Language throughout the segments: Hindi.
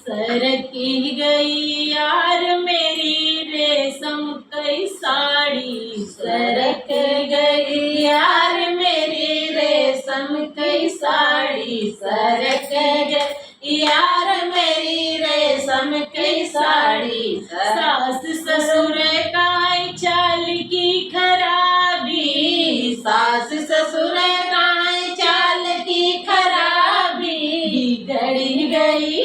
सरक गई यार मेरी रेशम की साड़ी, सरक गई यार मेरी रेशम की साड़ी, सरक गई यार मेरी रेशम की साड़ी। सास ससुर का चाल की खराबी, सास ससुर का चाल की खराबी, बिगड़ी गई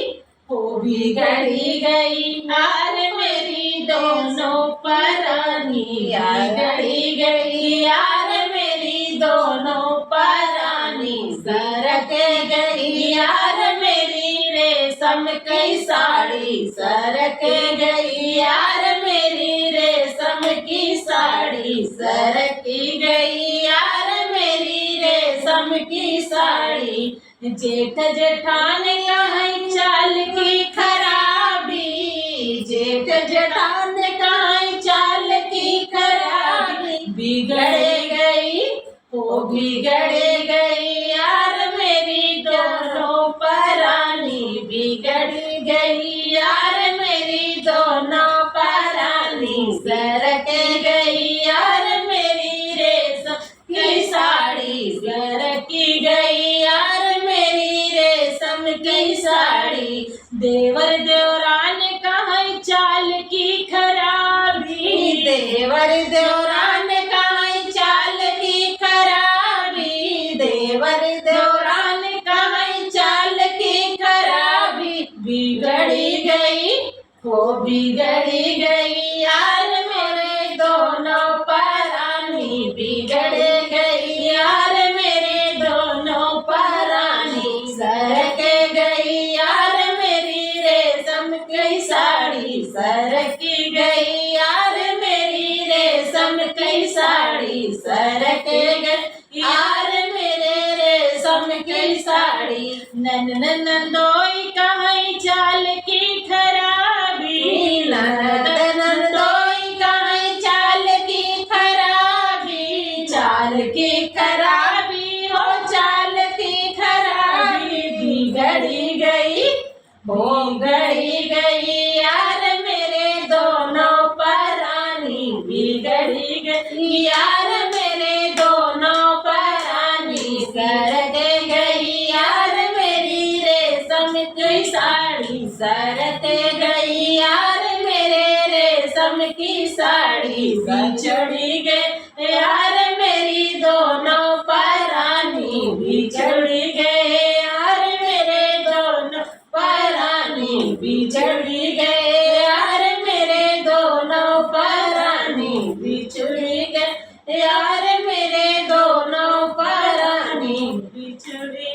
वो बिगड़ी गई यार मेरी दोनों परानी, बिगड़ी गई यार मेरी दोनों परानी। सरक गई यार मेरी रेशम की साड़ी, सरक गई यार मेरी रेशम की साड़ी, सरक गई यार मेरी रेशम की साड़ी। जेठ जेठान कहाँ चाल की खराबी, जेठ जेठान कहाँ चाल की खराबी, बिगड़ गई वो बिगड़ गई यार मेरी दोनों परानी, बिगड़ गई यार मेरी दोनों परानी। सरक गई यार मेरी रेशम की साड़ी, सरक गई यार की साड़ी। देवर देवरान कहाँ चाल की खराबी, देवर देवरान कहाँ चाल की खराबी, देवर देवरान कहाँ चाल की खराबी, बिगड़ी गई वो बिगड़ी गई यार मेरे दोनों परानी, बिगड़ गई यार मेरे दोनों परानी। सरक गई यार मेरी रेशम की साड़ी, सरक गई यार मेरी रेशम की साड़ी, सरक गई यार मेरे रेशम की साड़ी। नंदोई कहाँ चाल की खराबी, नंदोई कहाँ चाल की खराबी, चाल की खराबी हो चाल की खराबी, बिगड़ी गई हो गई गई यार मेरे दोनों परानी, बिगड़ी गई यार मेरे दोनों परानी। सरक गई यार मेरी रेशम की साड़ी, सरक गई यार मेरे रेशम की साड़ी, बिछड़ी गई यार मेरी दोनों परानी, बिछड़ी गए यार मेरे दोनों परानी, बिछड़ी गए यार मेरे दोनों परानी, बिछड़ी गए यार मेरे दोनों परानी, बिछड़ी